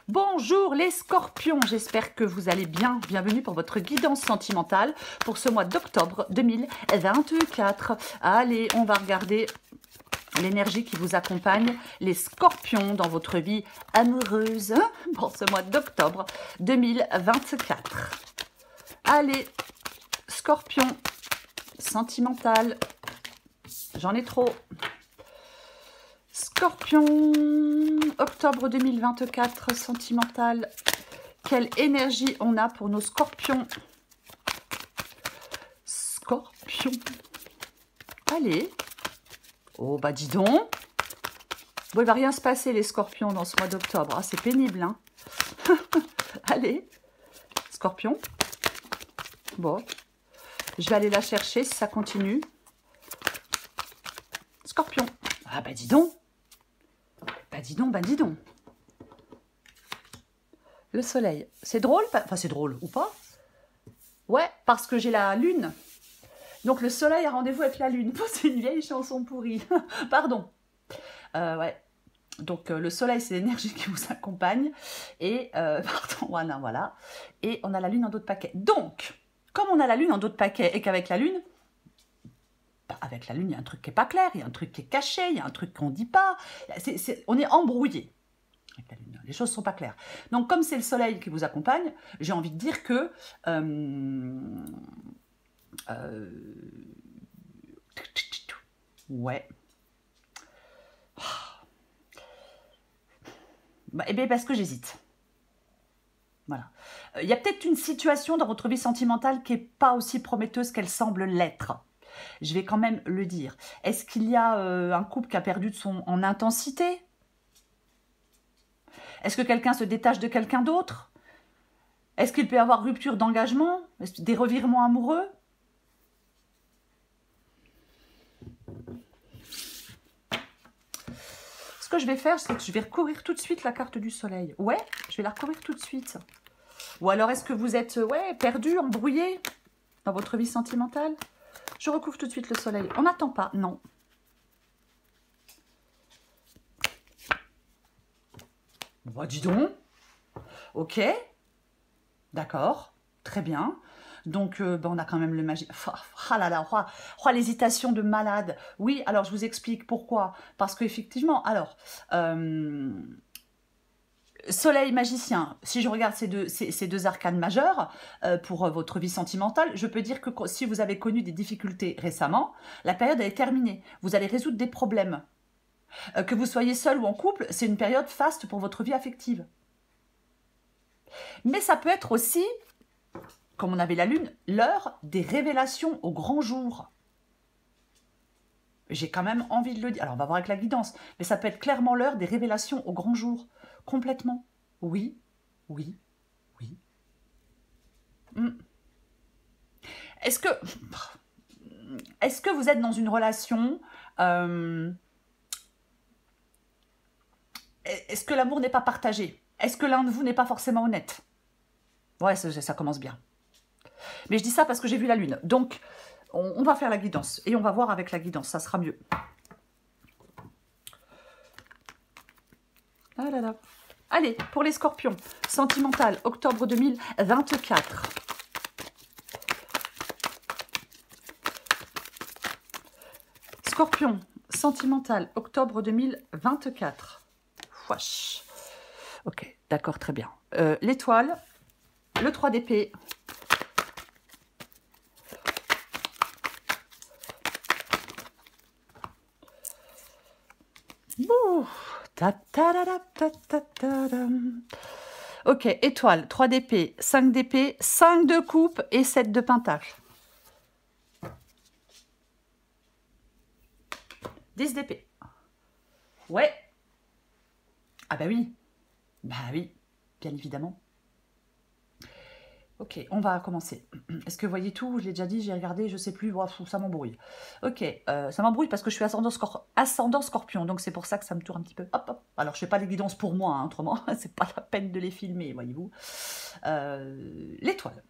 Bonjour les scorpions, j'espère que vous allez bien. Bienvenue pour votre guidance sentimentale pour ce mois d'octobre 2024. Allez, on va regarder l'énergie qui vous accompagne, les scorpions, dans votre vie amoureuse pour ce mois d'octobre 2024. Allez, scorpion, sentimental, j'en ai trop. Scorpion, octobre 2024, sentimental. Quelle énergie on a pour nos scorpions? Scorpion. Allez. Oh, bah dis donc. Bon, il va rien se passer, les scorpions, dans ce mois d'octobre. Ah, c'est pénible, hein. Allez. Scorpion. Bon. Je vais aller la chercher si ça continue. Scorpion. Ah, bah dis donc. Bah dis donc, bah dis donc. Le soleil. C'est drôle, enfin c'est drôle ou pas? Ouais, parce que j'ai la lune. Donc le soleil a rendez-vous avec la lune. C'est une vieille chanson pourrie. Pardon. Ouais. Donc le soleil, c'est l'énergie qui vous accompagne. Et, pardon, voilà, voilà. Et on a la lune en dos de paquet. Donc, comme on a la lune en dos de paquet et qu'avec la lune, avec la lune, il y a un truc qui n'est pas clair, il y a un truc qui est caché, il y a un truc qu'on ne dit pas. On est embrouillé. Avec la lune, les choses ne sont pas claires. Donc, comme c'est le soleil qui vous accompagne, j'ai envie de dire que... ouais. Bah, eh bien, parce que j'hésite. Voilà. Il y a peut-être une situation dans votre vie sentimentale qui n'est pas aussi prometteuse qu'elle semble l'être. Je vais quand même le dire. Est-ce qu'il y a un couple qui a perdu en intensité? Est-ce que quelqu'un se détache de quelqu'un d'autre? Est-ce qu'il peut y avoir rupture d'engagement? Des revirements amoureux? Ce que je vais faire, c'est que je vais recourir tout de suite la carte du soleil. Ouais, je vais la recourir tout de suite. Ou alors, est-ce que vous êtes perdu, embrouillé dans votre vie sentimentale? Je recouvre tout de suite le soleil. On n'attend pas, non. Bah, dis donc. Ok. D'accord. Très bien. Donc, on a quand même le magie. Ah là là, l'hésitation de malade. Oui, alors je vous explique pourquoi. Parce qu'effectivement, alors... Soleil magicien, si je regarde ces deux arcanes majeures pour votre vie sentimentale, je peux dire que si vous avez connu des difficultés récemment, la période est terminée. Vous allez résoudre des problèmes. Que vous soyez seul ou en couple, c'est une période faste pour votre vie affective. Mais ça peut être aussi, comme on avait la lune, l'heure des révélations au grand jour. J'ai quand même envie de le dire. Alors, on va voir avec la guidance. Mais ça peut être clairement l'heure des révélations au grand jour. Complètement. Oui, oui, oui. Est-ce que vous êtes dans une relation... est-ce que l'amour n'est pas partagé? Est-ce que l'un de vous n'est pas forcément honnête? Ouais, ça commence bien. Mais je dis ça parce que j'ai vu la lune. Donc, on va faire la guidance. Et on va voir avec la guidance. Ça sera mieux. Ah là là. Allez, pour les scorpions, sentimental, octobre 2024. Scorpion, sentimental, octobre 2024. Wesh. Ok, d'accord, très bien. L'étoile, le 3 d'épée. Ok, étoile, 3 d'épée, 5 d'épée, 5 de coupe et 7 de pentacle. 10 d'épée. Ouais. Ah bah oui. Bah oui, bien évidemment. Ok, on va commencer. Est-ce que vous voyez tout? Je l'ai déjà dit, j'ai regardé, je sais plus, ça m'embrouille. Ok, ça m'embrouille parce que je suis ascendant scorpion, donc c'est pour ça que ça me tourne un petit peu. Hop, hop. Alors, je fais pas les guidances pour moi, hein, autrement, c'est pas la peine de les filmer, voyez-vous. L'étoile.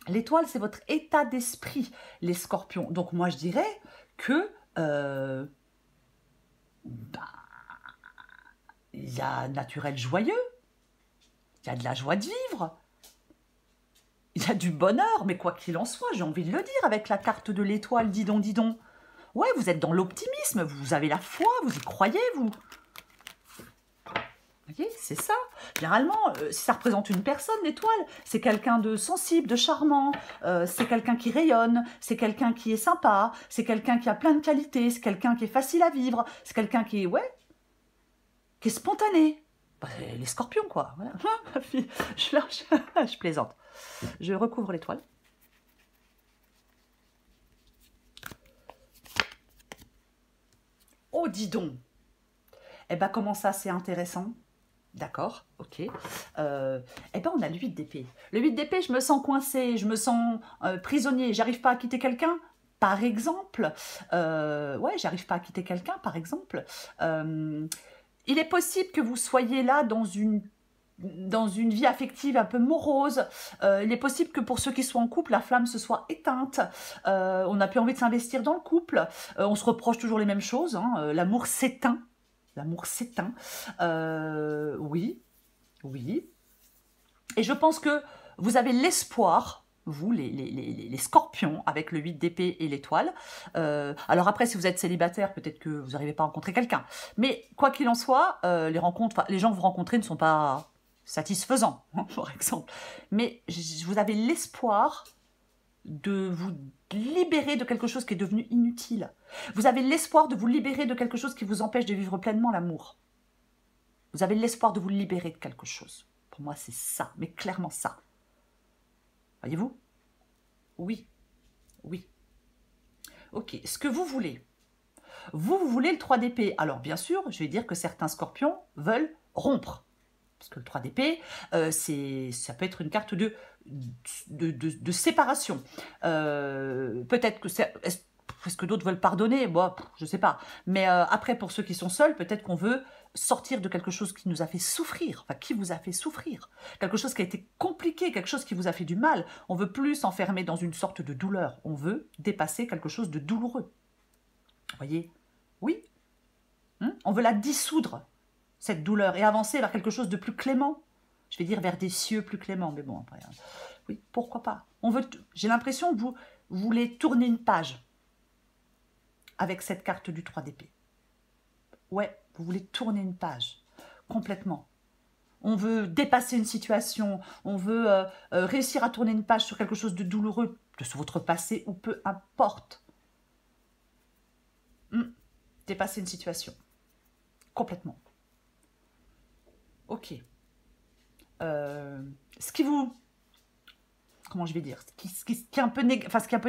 L'étoile, c'est votre état d'esprit, les scorpions. Donc, moi, je dirais que... il y a naturel joyeux, Il y a de la joie de vivre. Il y a du bonheur, mais quoi qu'il en soit, j'ai envie de le dire, avec la carte de l'étoile, dis donc, dis donc. Ouais, vous êtes dans l'optimisme, vous avez la foi, vous y croyez, vous. Vous voyez, c'est ça. Généralement, si ça représente une personne, l'étoile, c'est quelqu'un de sensible, de charmant, c'est quelqu'un qui rayonne, c'est quelqu'un qui est sympa, c'est quelqu'un qui a plein de qualités, c'est quelqu'un qui est facile à vivre, c'est quelqu'un qui est, ouais, qui est spontané. Bah, les scorpions, quoi. Voilà. Je plaisante. Je recouvre l'étoile. Oh, dis donc. Eh ben, comment ça, c'est intéressant? D'accord, ok. Eh ben, on a le 8 d'épée. Le 8 d'épée, je me sens coincée, je me sens prisonnier, j'arrive pas à quitter quelqu'un, par exemple. Ouais, j'arrive pas à quitter quelqu'un, par exemple. Il est possible que vous soyez là dans une vie affective un peu morose. Il est possible que pour ceux qui sont en couple, la flamme se soit éteinte. On n'a plus envie de s'investir dans le couple. On se reproche toujours les mêmes choses. Hein. L'amour s'éteint. L'amour s'éteint. Oui, oui. Et je pense que vous avez l'espoir, vous, les scorpions, avec le 8 d'épée et l'étoile. Alors après, si vous êtes célibataire, peut-être que vous n'arrivez pas à rencontrer quelqu'un. Mais quoi qu'il en soit, les gens que vous rencontrez ne sont pas satisfaisants, hein, par exemple. Mais vous avez l'espoir de vous libérer de quelque chose qui est devenu inutile. Vous avez l'espoir de vous libérer de quelque chose qui vous empêche de vivre pleinement l'amour. Vous avez l'espoir de vous libérer de quelque chose. Pour moi, c'est ça, mais clairement ça. Voyez-vous? Oui, oui. Ok, ce que vous voulez. Vous voulez le 3 d'épée. Alors, bien sûr, je vais dire que certains scorpions veulent rompre. Parce que le 3 d'épée, ça peut être une carte de séparation. Peut-être que est-ce que d'autres veulent pardonner? Bon, je ne sais pas. Mais après, pour ceux qui sont seuls, peut-être qu'on veut sortir de quelque chose qui nous a fait souffrir. Enfin, qui vous a fait souffrir. Quelque chose qui a été compliqué, quelque chose qui vous a fait du mal. On veut plus s'enfermer dans une sorte de douleur. On veut dépasser quelque chose de douloureux. Vous voyez? Oui. On veut la dissoudre, cette douleur, et avancer vers quelque chose de plus clément. Je vais dire vers des cieux plus cléments, mais bon, après, oui, pourquoi pas. J'ai l'impression que vous voulez tourner une page avec cette carte du 3 d'épée. Ouais, vous voulez tourner une page, complètement. On veut dépasser une situation, on veut réussir à tourner une page sur quelque chose de douloureux, de votre passé, ou peu importe. Dépasser une situation, complètement. Ok. Ce qui vous... Comment je vais dire, ce qui est un peu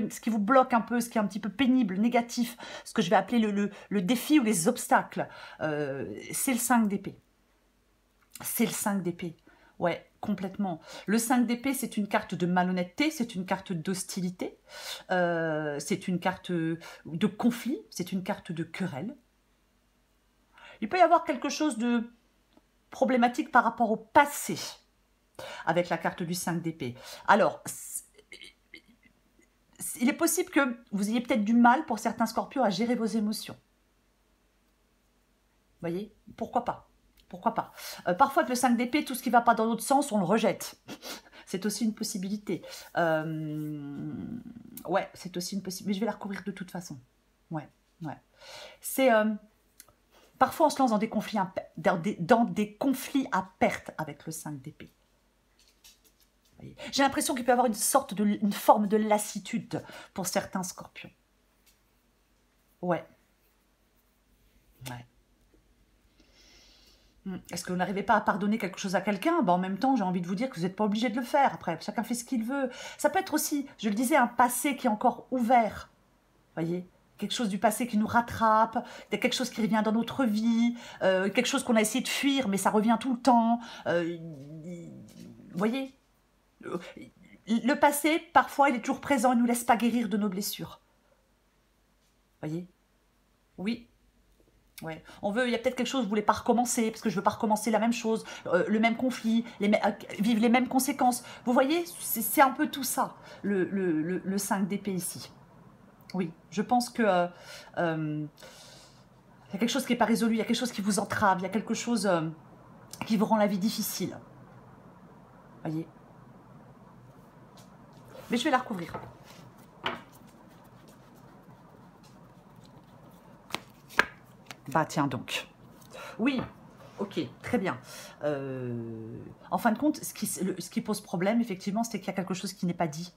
ce qui vous bloque un peu, ce qui est un petit peu pénible, négatif, ce que je vais appeler le défi ou les obstacles, c'est le 5 d'épée. C'est le 5 d'épée. Ouais, complètement. Le 5 d'épée, c'est une carte de malhonnêteté, c'est une carte d'hostilité, c'est une carte de conflit, c'est une carte de querelle. Il peut y avoir quelque chose de problématique par rapport au passé, avec la carte du 5 d'épée. Alors, il est possible que vous ayez peut-être du mal, pour certains scorpions, à gérer vos émotions. Vous voyez? Pourquoi pas? Pourquoi pas? Parfois, avec le 5 d'épée, tout ce qui ne va pas dans l'autre sens, on le rejette. C'est aussi une possibilité. Ouais, c'est aussi une possibilité. Mais je vais la recouvrir de toute façon. Ouais, ouais. C'est... parfois, on se lance dans des conflits conflits à perte avec le 5 d'épée. J'ai l'impression qu'il peut y avoir une forme de lassitude pour certains scorpions. Ouais. Ouais. Est-ce que vous n'arrivez pas à pardonner quelque chose à quelqu'un? En même temps, j'ai envie de vous dire que vous n'êtes pas obligé de le faire. Après, chacun fait ce qu'il veut. Ça peut être aussi, je le disais, un passé qui est encore ouvert. Vous voyez? Quelque chose du passé qui nous rattrape, quelque chose qui revient dans notre vie, quelque chose qu'on a essayé de fuir, mais ça revient tout le temps. Vous voyez? Le passé, parfois, il est toujours présent, il ne nous laisse pas guérir de nos blessures. Vous voyez? Oui. Ouais. Il y a peut-être quelque chose, vous ne voulez pas recommencer, parce que je ne veux pas recommencer la même chose, le même conflit, vivre les mêmes conséquences. Vous voyez, c'est un peu tout ça, le 5 d'épée ici. Oui, je pense que il y a quelque chose qui n'est pas résolu, il y a quelque chose qui vous entrave, il y a quelque chose qui vous rend la vie difficile. Voyez. Mais je vais la recouvrir. Bah tiens donc. Oui, ok, très bien. En fin de compte, ce qui pose problème, effectivement, c'est qu'il y a quelque chose qui n'est pas dit.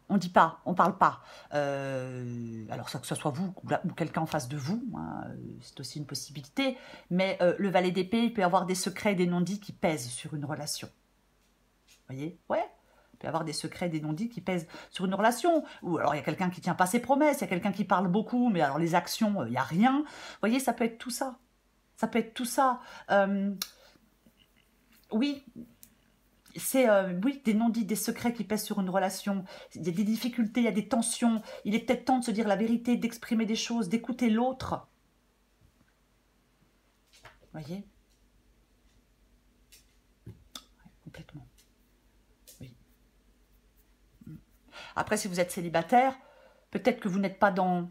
On ne dit pas, on ne parle pas. Alors que ce soit vous ou quelqu'un en face de vous, hein, c'est aussi une possibilité. Mais le valet d'épée, il peut y avoir des secrets, des non-dits qui pèsent sur une relation. Vous voyez? Ouais. Il peut y avoir des secrets, des non-dits qui pèsent sur une relation. Ou alors il y a quelqu'un qui ne tient pas ses promesses, il y a quelqu'un qui parle beaucoup, mais alors les actions, il n'y a rien. Vous voyez, ça peut être tout ça. Ça peut être tout ça. Oui, c'est oui, des non-dits, des secrets qui pèsent sur une relation. Il y a des difficultés, il y a des tensions. Il est peut-être temps de se dire la vérité, d'exprimer des choses, d'écouter l'autre. Vous voyez? Ouais, complètement. Oui. Après, si vous êtes célibataire, peut-être que vous n'êtes pas dans...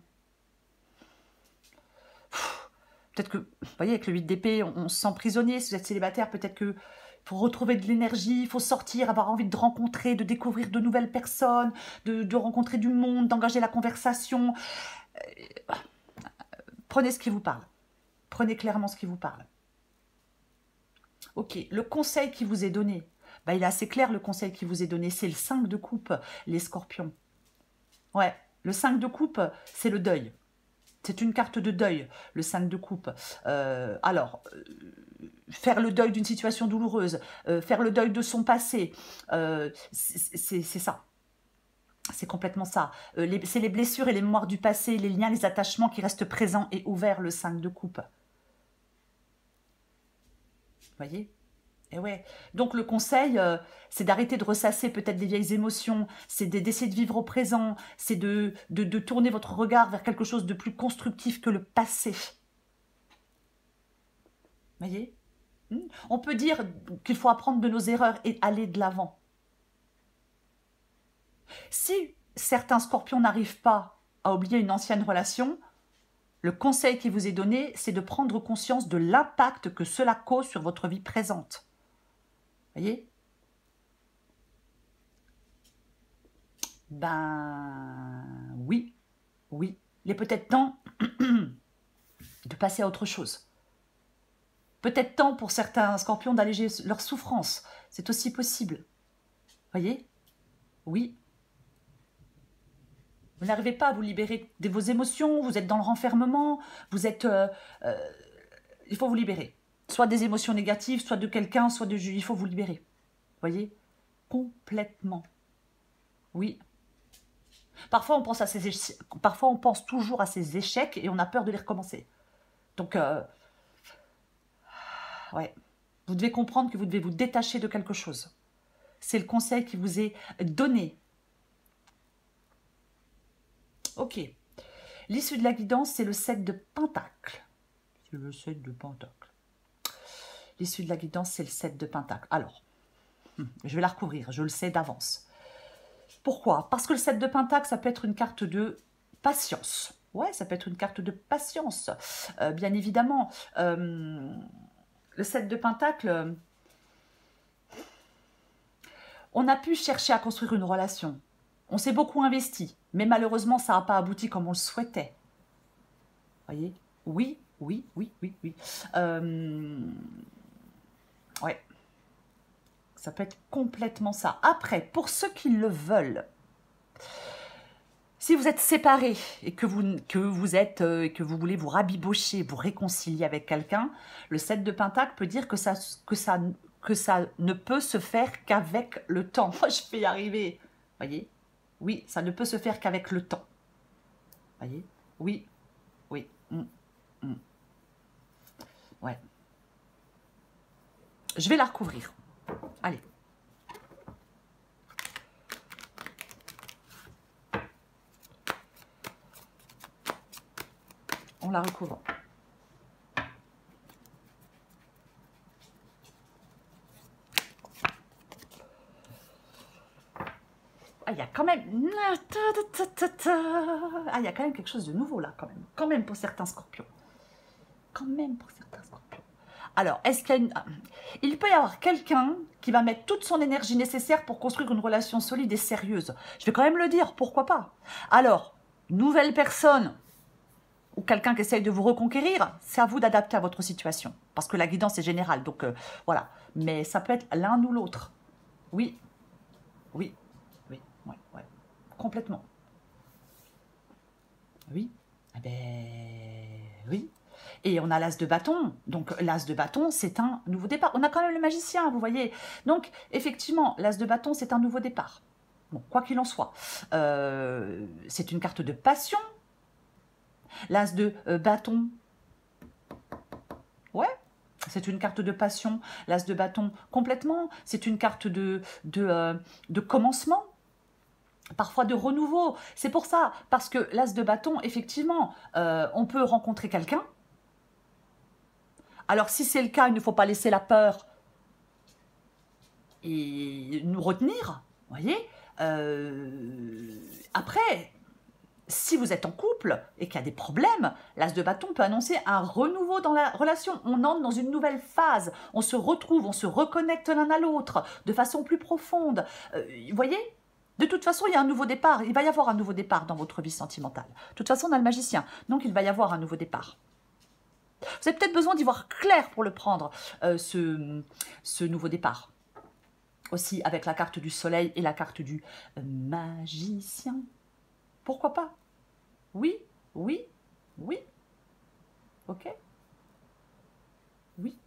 Peut-être que, vous voyez, avec le 8 d'épée, on se sent prisonnier. Si vous êtes célibataire, peut-être que pour retrouver de l'énergie, il faut sortir, avoir envie de rencontrer, de découvrir de nouvelles personnes, de rencontrer du monde, d'engager la conversation. Prenez ce qui vous parle. Prenez clairement ce qui vous parle. Ok, le conseil qui vous est donné, bah, il est assez clair le conseil qui vous est donné, c'est le 5 de coupe, les scorpions. Ouais, le 5 de coupe, c'est le deuil. C'est une carte de deuil, le 5 de coupe. Faire le deuil d'une situation douloureuse, faire le deuil de son passé, c'est ça. C'est complètement ça. C'est les blessures et les mémoires du passé, les liens, les attachements qui restent présents et ouverts, le 5 de coupe. Vous voyez? Et ouais. Donc le conseil, c'est d'arrêter de ressasser peut-être des vieilles émotions, c'est d'essayer de vivre au présent, c'est de tourner votre regard vers quelque chose de plus constructif que le passé. Vous voyez? On peut dire qu'il faut apprendre de nos erreurs et aller de l'avant. Si certains scorpions n'arrivent pas à oublier une ancienne relation, le conseil qui vous est donné, c'est de prendre conscience de l'impact que cela cause sur votre vie présente. Voyez? Ben oui, oui. Il est peut-être temps de passer à autre chose. Peut-être temps pour certains scorpions d'alléger leur souffrance. C'est aussi possible. Voyez? Oui. Vous n'arrivez pas à vous libérer de vos émotions, vous êtes dans le renfermement, vous êtes... il faut vous libérer. Soit des émotions négatives, soit de quelqu'un, soit de... Il faut vous libérer. Voyez? Complètement. Oui. Parfois, on pense Parfois, on pense toujours à ces échecs et on a peur de les recommencer. Donc, ouais. Vous devez comprendre que vous devez vous détacher de quelque chose. C'est le conseil qui vous est donné. Ok. L'issue de la guidance, c'est le 7 de Pentacle. C'est le 7 de Pentacle. L'issue de la guidance, c'est le 7 de Pentacle. Alors, je vais la recouvrir, je le sais d'avance. Pourquoi? Parce que le 7 de Pentacle, ça peut être une carte de patience. Ouais, ça peut être une carte de patience. Bien évidemment, le 7 de Pentacle, on a pu chercher à construire une relation. On s'est beaucoup investi, mais malheureusement, ça n'a pas abouti comme on le souhaitait. Voyez? Oui, oui, oui, oui, oui. Ouais. Ça peut être complètement ça. Après, pour ceux qui le veulent, si vous êtes séparés et que vous voulez vous rabibocher, vous réconcilier avec quelqu'un, le 7 de Pentacle peut dire que ça ne peut se faire qu'avec le temps. Moi, je vais y arriver. Voyez? Oui, ça ne peut se faire qu'avec le temps. Voyez? Oui, oui. Ouais. Je vais la recouvrir. Allez. On la recouvre. Ah, il y a quand même... Ah, il y a quand même quelque chose de nouveau là, quand même. Quand même pour certains scorpions. Quand même pour certains scorpions. Alors, est-ce qu'il y a une... Il peut y avoir quelqu'un qui va mettre toute son énergie nécessaire pour construire une relation solide et sérieuse. Je vais quand même le dire, pourquoi pas? Alors, nouvelle personne ou quelqu'un qui essaye de vous reconquérir, c'est à vous d'adapter à votre situation. Parce que la guidance est générale, donc voilà. Mais ça peut être l'un ou l'autre. Oui, oui, oui, ouais, ouais. Complètement. Oui. Eh ben, oui. Et on a l'as de bâton. Donc, l'as de bâton, c'est un nouveau départ. On a quand même le magicien, vous voyez. Donc, effectivement, l'as de bâton, c'est un nouveau départ. Bon, quoi qu'il en soit. C'est une carte de passion. L'as de bâton. Ouais, c'est une carte de passion. L'as de bâton, complètement. C'est une carte de commencement. Parfois de renouveau. C'est pour ça, parce que l'as de bâton, effectivement, on peut rencontrer quelqu'un. Alors, si c'est le cas, il ne faut pas laisser la peur et nous retenir, vous voyez. Après, si vous êtes en couple et qu'il y a des problèmes, l'as de bâton peut annoncer un renouveau dans la relation. On entre dans une nouvelle phase, on se retrouve, on se reconnecte l'un à l'autre de façon plus profonde. Vous voyez, de toute façon, il y a un nouveau départ. Il va y avoir un nouveau départ dans votre vie sentimentale. De toute façon, on a le magicien, donc il va y avoir un nouveau départ. Vous avez peut-être besoin d'y voir clair pour le prendre, ce nouveau départ. Aussi avec la carte du soleil et la carte du magicien. Pourquoi pas? Oui, oui, oui. Ok? Oui.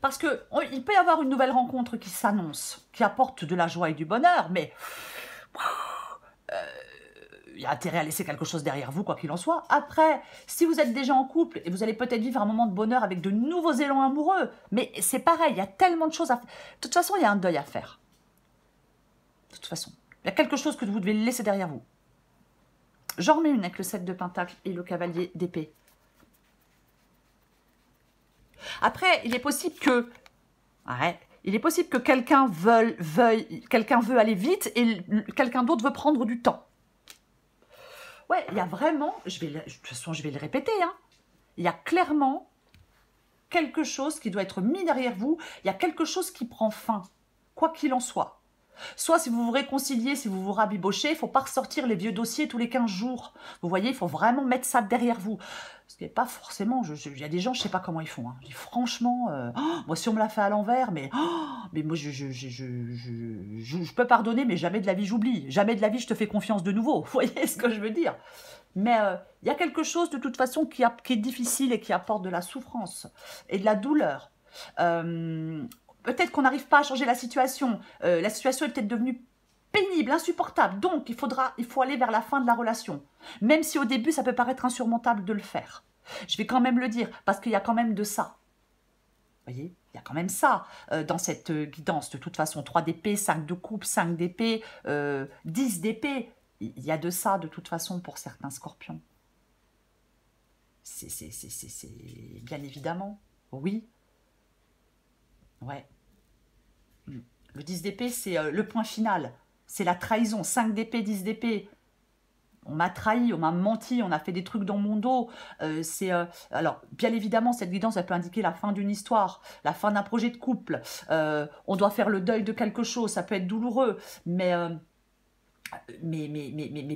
Parce que il peut y avoir une nouvelle rencontre qui s'annonce, qui apporte de la joie et du bonheur, mais il y a intérêt à laisser quelque chose derrière vous, quoi qu'il en soit. Après, si vous êtes déjà en couple, et vous allez peut-être vivre un moment de bonheur avec de nouveaux élans amoureux, mais c'est pareil, il y a tellement de choses à faire. De toute façon, il y a un deuil à faire. De toute façon, il y a quelque chose que vous devez laisser derrière vous. J'en remets une avec le 7 de Pentacle et le cavalier d'épée. Après, il est possible que... Ouais, il est possible que quelqu'un quelqu'un veut aller vite et quelqu'un d'autre veut prendre du temps. Ouais, il y a vraiment... de toute façon, je vais le répéter. Hein, il y a clairement quelque chose qui doit être mis derrière vous. Il y a quelque chose qui prend fin, quoi qu'il en soit. Soit si vous vous réconciliez, si vous vous rabibochez, il ne faut pas ressortir les vieux dossiers tous les 15 jours. Vous voyez, il faut vraiment mettre ça derrière vous. Parce qu'il n'y a pas forcément... Il y a des gens, je ne sais pas comment ils font. Hein. Je dis, franchement, moi si on me l'a fait à l'envers, mais moi je peux pardonner, mais jamais de la vie j'oublie. Jamais de la vie je te fais confiance de nouveau. Vous voyez ce que je veux dire? Mais il y a quelque chose de toute façon qui est difficile et qui apporte de la souffrance et de la douleur. Peut-être qu'on n'arrive pas à changer la situation. La situation est peut-être devenue pénible, insupportable. Donc, il faut aller vers la fin de la relation. Même si au début, ça peut paraître insurmontable de le faire. Je vais quand même le dire, parce qu'il y a quand même de ça. Vous voyez, il y a quand même ça dans cette guidance. De toute façon, 3 d'épée, 5 de coupe, 5 d'épée, 10 d'épée. Il y a de ça, de toute façon, pour certains scorpions. C'est bien évidemment. Oui. Ouais. Le 10 d'épée, c'est le point final. C'est la trahison. 5 d'épée, 10 d'épée. On m'a trahi, on m'a menti, on a fait des trucs dans mon dos. Alors, bien évidemment, cette guidance, elle peut indiquer la fin d'une histoire, la fin d'un projet de couple. On doit faire le deuil de quelque chose, ça peut être douloureux, mais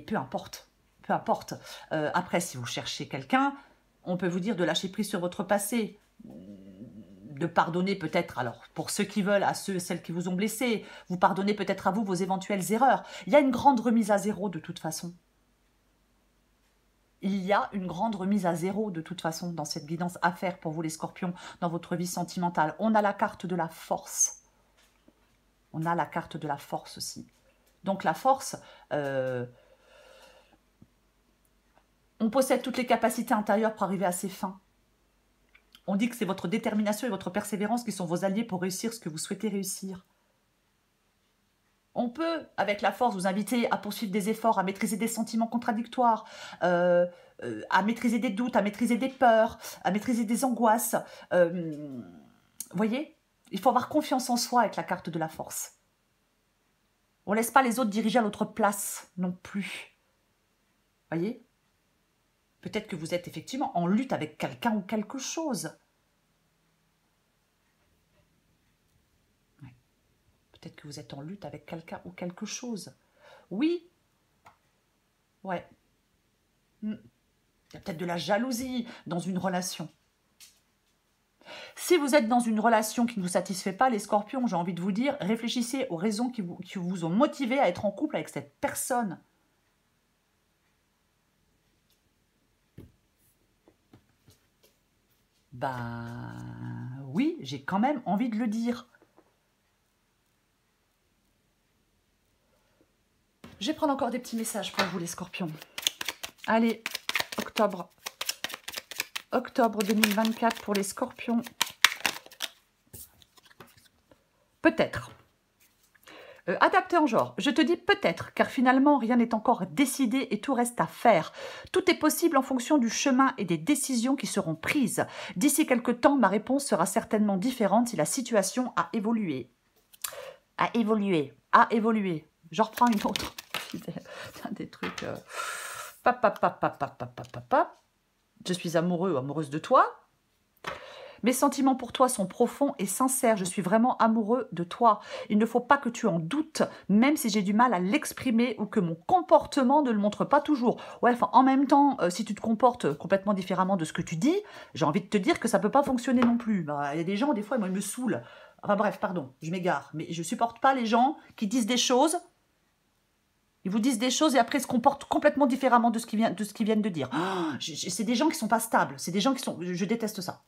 peu importe. Peu importe. Après, si vous cherchez quelqu'un, on peut vous dire de lâcher prise sur votre passé, de pardonner peut-être, alors pour ceux qui veulent, à ceux et celles qui vous ont blessé, vous pardonnez peut-être à vous vos éventuelles erreurs. Il y a une grande remise à zéro de toute façon. Il y a une grande remise à zéro de toute façon dans cette guidance à faire pour vous les scorpions dans votre vie sentimentale. On a la carte de la force. On a la carte de la force aussi. Donc la force, on possède toutes les capacités intérieures pour arriver à ses fins. On dit que c'est votre détermination et votre persévérance qui sont vos alliés pour réussir ce que vous souhaitez réussir. On peut, avec la force, vous inviter à poursuivre des efforts, à maîtriser des sentiments contradictoires, à maîtriser des doutes, à maîtriser des peurs, à maîtriser des angoisses. Vous voyez, il faut avoir confiance en soi avec la carte de la force. On ne laisse pas les autres diriger à notre place non plus. Vous voyez? Peut-être que vous êtes effectivement en lutte avec quelqu'un ou quelque chose. Peut-être que vous êtes en lutte avec quelqu'un ou quelque chose. Oui. Ouais. Il y a peut-être de la jalousie dans une relation. Si vous êtes dans une relation qui ne vous satisfait pas, les scorpions, j'ai envie de vous dire, réfléchissez aux raisons qui vous ont motivé à être en couple avec cette personne. Ben oui, j'ai quand même envie de le dire. Je vais prendre encore des petits messages pour vous les scorpions. Allez, octobre. Octobre 2024 pour les scorpions. Peut-être. Adapté en genre, je te dis peut-être, car finalement rien n'est encore décidé et tout reste à faire. Tout est possible en fonction du chemin et des décisions qui seront prises. D'ici quelque temps, ma réponse sera certainement différente si la situation a évolué. A évolué, a évolué. J'en reprends une autre. Des trucs... Je suis amoureux ou amoureuse de toi. Mes sentiments pour toi sont profonds et sincères. Je suis vraiment amoureux de toi. Il ne faut pas que tu en doutes, même si j'ai du mal à l'exprimer ou que mon comportement ne le montre pas toujours. Ouais, enfin, en même temps, si tu te comportes complètement différemment de ce que tu dis, j'ai envie de te dire que ça ne peut pas fonctionner non plus. Bah, y a des gens, des fois, moi, ils me saoulent. Enfin bref, pardon, je m'égare. Mais je ne supporte pas les gens qui disent des choses. Ils vous disent des choses et après se comportent complètement différemment de ce qu'ils viennent de dire. Oh, c'est des gens qui ne sont pas stables. C'est des gens qui sont... Je déteste ça.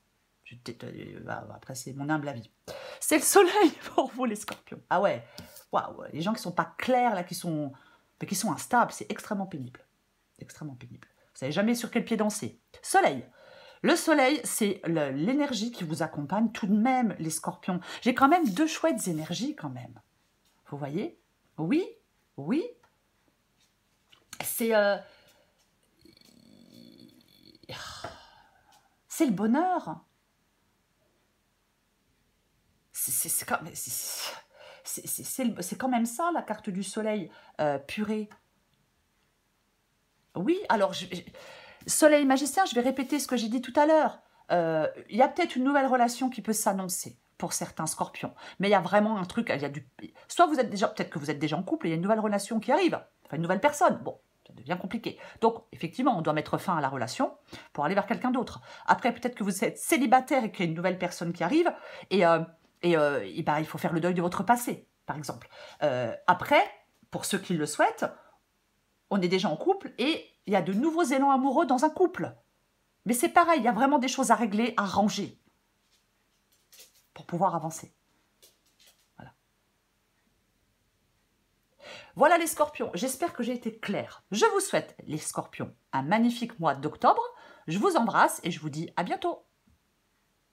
Après, c'est mon humble avis. C'est le soleil pour vous, les scorpions. Ah ouais, waouh, les gens qui sont pas clairs, là, qui sont instables, c'est extrêmement pénible. Extrêmement pénible. Vous savez jamais sur quel pied danser. Soleil. Le soleil, c'est l'énergie qui vous accompagne tout de même, les scorpions. J'ai quand même deux chouettes énergies, quand même. Vous voyez? Oui, oui. C'est le bonheur. C'est quand même ça, la carte du soleil, purée. Oui, alors, soleil magicien, je vais répéter ce que j'ai dit tout à l'heure. Il y a peut-être une nouvelle relation qui peut s'annoncer pour certains scorpions. Mais il y a vraiment un truc, soit vous êtes déjà, peut-être que vous êtes déjà en couple, et il y a une nouvelle relation qui arrive, enfin une nouvelle personne. Bon, ça devient compliqué. Donc, effectivement, on doit mettre fin à la relation pour aller vers quelqu'un d'autre. Après, peut-être que vous êtes célibataire et qu'il y a une nouvelle personne qui arrive, et ben, il faut faire le deuil de votre passé, par exemple. Après, pour ceux qui le souhaitent, on est déjà en couple et il y a de nouveaux élans amoureux dans un couple. Mais c'est pareil, il y a vraiment des choses à régler, à ranger pour pouvoir avancer. Voilà. Voilà les scorpions, j'espère que j'ai été claire. Je vous souhaite, les scorpions, un magnifique mois d'octobre. Je vous embrasse et je vous dis à bientôt.